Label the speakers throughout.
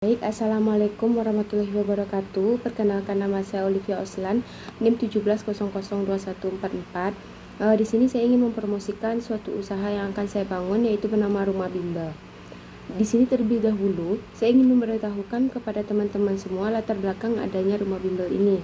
Speaker 1: Baik, Assalamualaikum warahmatullahi wabarakatuh. Perkenalkan, nama saya Olivia Oslan, NIM 17002144. Di sini saya ingin mempromosikan suatu usaha yang akan saya bangun, yaitu bernama Rumah Bimbel. Di sini terlebih dahulu, saya ingin memberitahukan kepada teman-teman semua latar belakang adanya Rumah Bimbel ini.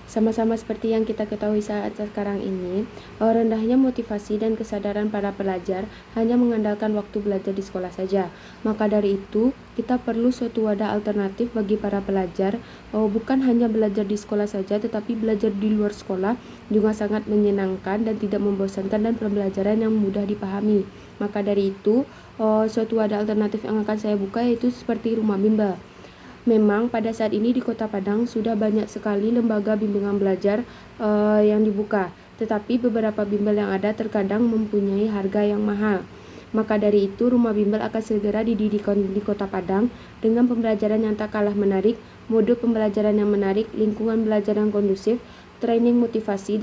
Speaker 1: Sama-sama seperti yang kita ketahui saat sekarang ini, rendahnya motivasi dan kesadaran para pelajar hanya mengandalkan waktu belajar di sekolah saja. Maka dari itu, kita perlu suatu wadah alternatif bagi para pelajar, bukan hanya belajar di sekolah saja, tetapi belajar di luar sekolah juga sangat menyenangkan dan tidak membosankan, dan pembelajaran yang mudah dipahami. Maka dari itu, suatu wadah alternatif yang akan saya buka yaitu seperti Rumah Bimbel. Memang pada saat ini di Kota Padang sudah banyak sekali lembaga bimbingan belajar yang dibuka, tetapi beberapa bimbel yang ada terkadang mempunyai harga yang mahal. Maka dari itu, Rumah Bimbel akan segera didirikan di Kota Padang dengan pembelajaran yang tak kalah menarik, mode pembelajaran yang menarik, lingkungan belajar yang kondusif, training motivasi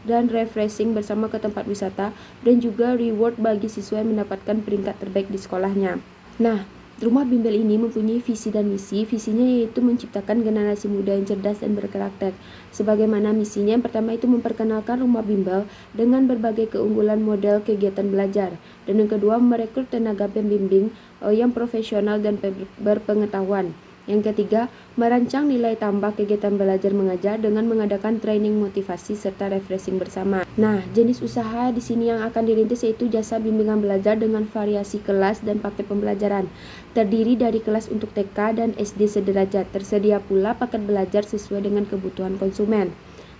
Speaker 1: dan refreshing bersama ke tempat wisata, dan juga reward bagi siswa yang mendapatkan peringkat terbaik di sekolahnya. Nah, Rumah Bimbel ini mempunyai visi dan misi. Visinya yaitu menciptakan generasi muda yang cerdas dan berkarakter. Sebagaimana misinya, yang pertama itu memperkenalkan Rumah Bimbel dengan berbagai keunggulan model kegiatan belajar. Dan yang kedua, merekrut tenaga pembimbing yang profesional dan berpengetahuan. Yang ketiga, merancang nilai tambah kegiatan belajar mengajar dengan mengadakan training motivasi serta refreshing bersama. Nah, jenis usaha di sini yang akan dirintis yaitu jasa bimbingan belajar dengan variasi kelas dan paket pembelajaran. Terdiri dari kelas untuk TK dan SD sederajat. Tersedia pula paket belajar sesuai dengan kebutuhan konsumen.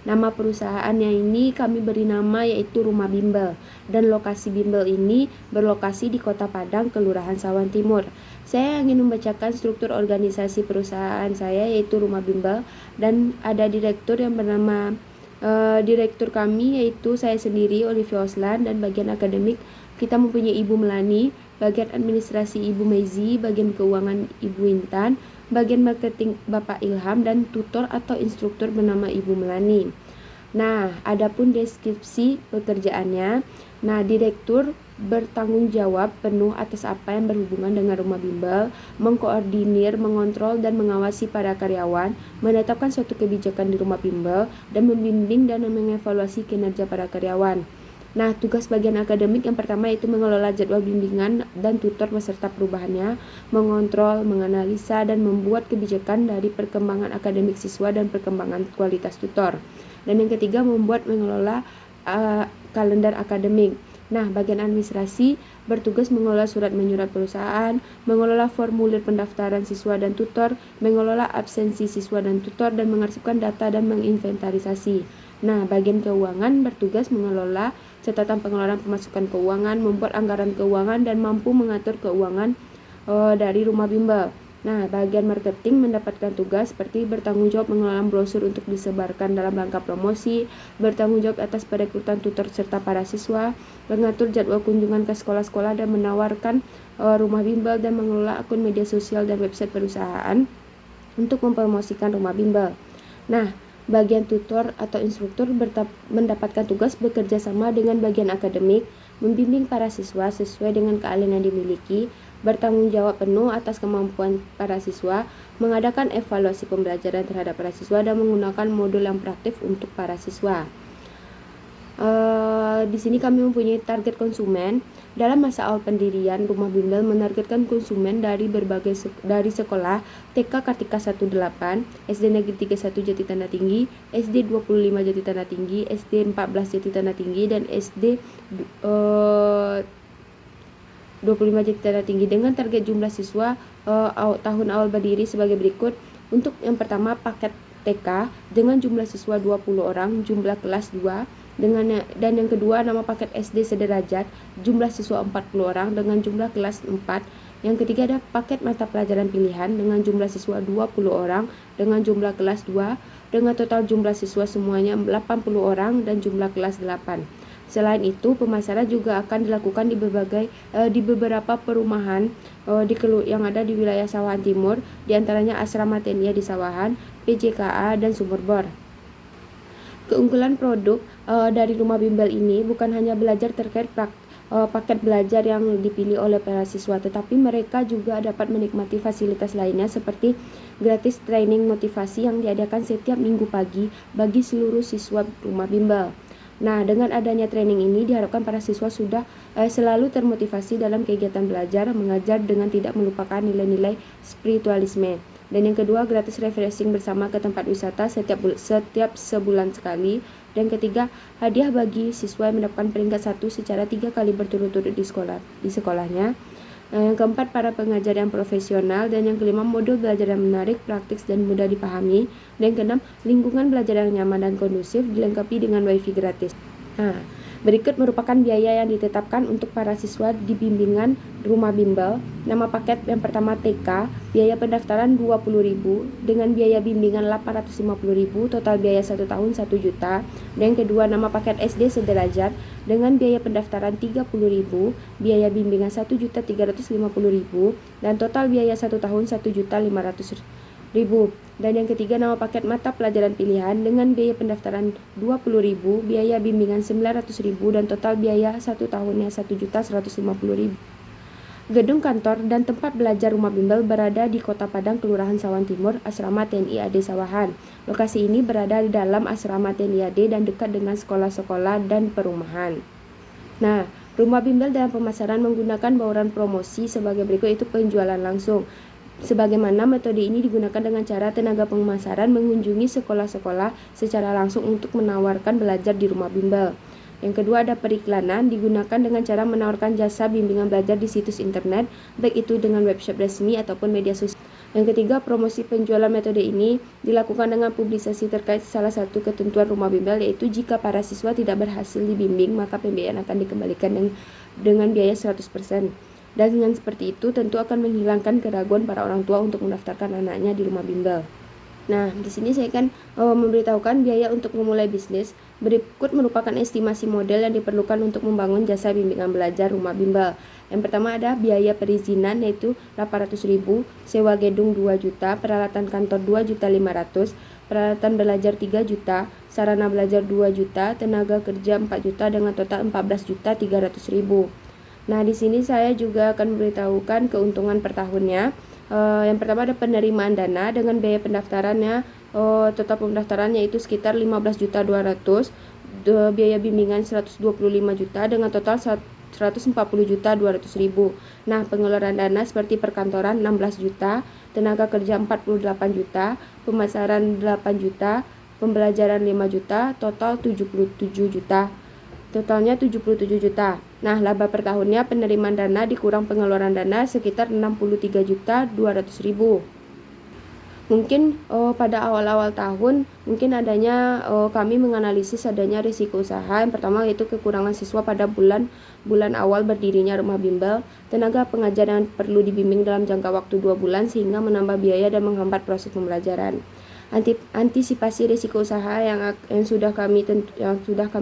Speaker 1: Nama perusahaannya ini kami beri nama yaitu Rumah Bimbel, dan lokasi bimbel ini berlokasi di Kota Padang, Kelurahan Sawan Timur. Saya ingin membacakan struktur organisasi perusahaan saya yaitu Rumah Bimbel, dan ada direktur yang bernama direktur kami yaitu saya sendiri, Olivia Oslan, dan bagian akademik kita mempunyai Ibu Melani, bagian administrasi Ibu Meizi, bagian keuangan Ibu Intan, bagian marketing Bapak Ilham, dan tutor atau instruktur bernama Ibu Melani. Nah, adapun deskripsi pekerjaannya, direktur bertanggung jawab penuh atas apa yang berhubungan dengan Rumah Bimbel, mengkoordinir, mengontrol, dan mengawasi para karyawan, menetapkan suatu kebijakan di Rumah Bimbel, dan membimbing dan mengevaluasi kinerja para karyawan. Nah, tugas bagian akademik yang pertama yaitu mengelola jadwal bimbingan dan tutor beserta perubahannya, mengontrol, menganalisa, dan membuat kebijakan dari perkembangan akademik siswa dan perkembangan kualitas tutor. Dan yang ketiga, mengelola kalender akademik. Nah, bagian administrasi bertugas mengelola surat menyurat perusahaan, mengelola formulir pendaftaran siswa dan tutor, mengelola absensi siswa dan tutor, dan mengarsipkan data dan menginventarisasi. Nah, bagian keuangan bertugas mengelola catatan pengeluaran pemasukan keuangan, membuat anggaran keuangan, dan mampu mengatur keuangan dari Rumah Bimbel. Nah, bagian marketing mendapatkan tugas seperti bertanggung jawab mengelola brosur untuk disebarkan dalam rangka promosi, bertanggung jawab atas perekrutan tutor serta para siswa, mengatur jadwal kunjungan ke sekolah-sekolah dan menawarkan Rumah Bimbel, dan mengelola akun media sosial dan website perusahaan untuk mempromosikan Rumah Bimbel. Nah, bagian tutor atau instruktur mendapatkan tugas bekerja sama dengan bagian akademik, membimbing para siswa sesuai dengan keahlian yang dimiliki, bertanggung jawab penuh atas kemampuan para siswa, mengadakan evaluasi pembelajaran terhadap para siswa, dan menggunakan modul yang praktif untuk para siswa. Di sini kami mempunyai target konsumen. Dalam masa awal pendirian, Rumah Bimbel menargetkan konsumen dari sekolah TK Kartika 18, SD Negeri 31 Jati Tanda Tinggi, SD 25 Jati Tanda Tinggi, SD 14 Jati Tanda Tinggi, dan SD 25 Jati Tanda Tinggi, dengan target jumlah siswa tahun awal berdiri sebagai berikut. Untuk yang pertama, paket TK dengan jumlah siswa 20 orang, jumlah kelas 2, dan yang kedua, nama paket SD sederajat, jumlah siswa 40 orang dengan jumlah kelas 4. Yang ketiga ada paket mata pelajaran pilihan dengan jumlah siswa 20 orang dengan jumlah kelas 2, dengan total jumlah siswa semuanya 80 orang dan jumlah kelas 8. Selain itu, pemasaran juga akan dilakukan di beberapa perumahan yang ada di wilayah Sawahan Timur, diantaranya Asrama Tenia di Sawahan, PJKA, dan Sumur Bor. Keunggulan produk dari Rumah Bimbel ini bukan hanya belajar terkait paket belajar yang dipilih oleh para siswa, tetapi mereka juga dapat menikmati fasilitas lainnya seperti gratis training motivasi yang diadakan setiap minggu pagi bagi seluruh siswa rumah bimbel. Nah, dengan adanya training ini diharapkan para siswa sudah selalu termotivasi dalam kegiatan belajar mengajar dengan tidak melupakan nilai-nilai spiritualisme. Dan yang kedua, gratis refreshing bersama ke tempat wisata setiap sebulan sekali. Dan ketiga, hadiah bagi siswa yang mendapatkan peringkat 1 secara 3 kali berturut-turut di sekolahnya. Yang keempat, para pengajar yang profesional. Dan yang kelima, modul belajar yang menarik, praktis, dan mudah dipahami. Dan yang keenam, lingkungan belajar yang nyaman dan kondusif dilengkapi dengan wifi gratis. Nah, berikut merupakan biaya yang ditetapkan untuk para siswa di bimbingan rumah bimbel. Nama paket yang pertama TK, biaya pendaftaran 20.000 dengan biaya bimbingan 850.000, total biaya 1 tahun 1 juta. Dan yang kedua, nama paket SD sederajat dengan biaya pendaftaran 30.000, biaya bimbingan 1.350.000 dan total biaya 1 tahun 1.500.000. Dan yang ketiga, nama paket mata pelajaran pilihan dengan biaya pendaftaran 20.000, biaya bimbingan 900.000 dan total biaya 1 tahunnya 1.150.000. Gedung kantor dan tempat belajar rumah bimbel berada di Kota Padang, Kelurahan Sawan Timur, Asrama TNI AD Sawahan. Lokasi ini berada di dalam Asrama TNI AD dan dekat dengan sekolah-sekolah dan perumahan. Nah, rumah bimbel dalam pemasaran menggunakan bauran promosi sebagai berikut, yaitu penjualan langsung. Sebagaimana metode ini digunakan dengan cara tenaga pemasaran mengunjungi sekolah-sekolah secara langsung untuk menawarkan belajar di rumah bimbel. Yang kedua, ada periklanan, digunakan dengan cara menawarkan jasa bimbingan belajar di situs internet, baik itu dengan website resmi ataupun media sosial. Yang ketiga, promosi penjualan. Metode ini dilakukan dengan publikasi terkait salah satu ketentuan rumah bimbel, yaitu jika para siswa tidak berhasil dibimbing, maka pembiayaan akan dikembalikan dengan biaya 100%. Dan dengan seperti itu tentu akan menghilangkan keraguan para orang tua untuk mendaftarkan anaknya di rumah bimbel. Nah, di sini saya akan memberitahukan biaya untuk memulai bisnis. Berikut merupakan estimasi model yang diperlukan untuk membangun jasa bimbingan belajar rumah bimbel. Yang pertama ada biaya perizinan, yaitu 800.000, sewa gedung 2 juta, peralatan kantor 2.500.000, peralatan belajar 3 juta, sarana belajar 2 juta, tenaga kerja 4 juta dengan total 14.300.000. Nah, di sini saya juga akan memberitahukan keuntungan per tahunnya. Yang pertama ada penerimaan dana dengan biaya pendaftarannya, total pendaftarannya itu sekitar 15.200.000, biaya bimbingan 125 juta dengan total 140.200.000. Nah, pengeluaran dana seperti perkantoran 16 juta, tenaga kerja 48 juta, pemasaran 8 juta, pembelajaran 5 juta, total 77 juta. Totalnya 77 juta. Nah, laba per tahunnya penerimaan dana dikurang pengeluaran dana sekitar 63.200.000. Mungkin pada awal-awal tahun mungkin adanya kami menganalisis adanya risiko usaha. Yang pertama yaitu kekurangan siswa pada bulan awal berdirinya rumah bimbel, tenaga pengajar yang perlu dibimbing dalam jangka waktu 2 bulan sehingga menambah biaya dan menghambat proses pembelajaran. Antisipasi risiko usaha yang sudah kami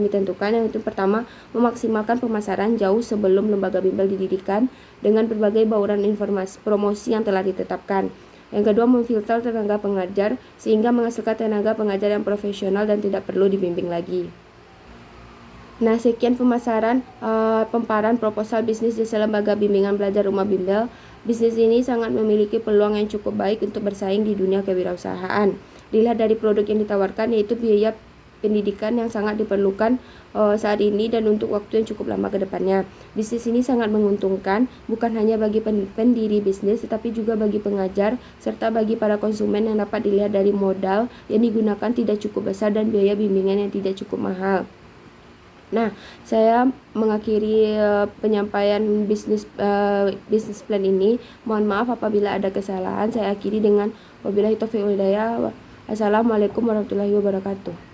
Speaker 1: tentukan, yang itu pertama, memaksimalkan pemasaran jauh sebelum lembaga bimbel didirikan dengan berbagai bauran informasi promosi yang telah ditetapkan. Yang kedua, memfilter tenaga pengajar sehingga menghasilkan tenaga pengajar yang profesional dan tidak perlu dibimbing lagi. Nah, sekian pemasaran pemparan proposal bisnis jasa lembaga bimbingan belajar rumah bimbel. Bisnis ini sangat memiliki peluang yang cukup baik untuk bersaing di dunia kewirausahaan. Dilihat dari produk yang ditawarkan, yaitu biaya pendidikan yang sangat diperlukan saat ini dan untuk waktu yang cukup lama ke depannya. Bisnis ini sangat menguntungkan bukan hanya bagi pendiri bisnis tetapi juga bagi pengajar serta bagi para konsumen, yang dapat dilihat dari modal yang digunakan tidak cukup besar dan biaya bimbingan yang tidak cukup mahal. Nah, saya mengakhiri penyampaian bisnis plan ini. Mohon maaf apabila ada kesalahan. Saya akhiri dengan wabillahi taufiq wal hidayah. Assalamualaikum warahmatullahi wabarakatuh.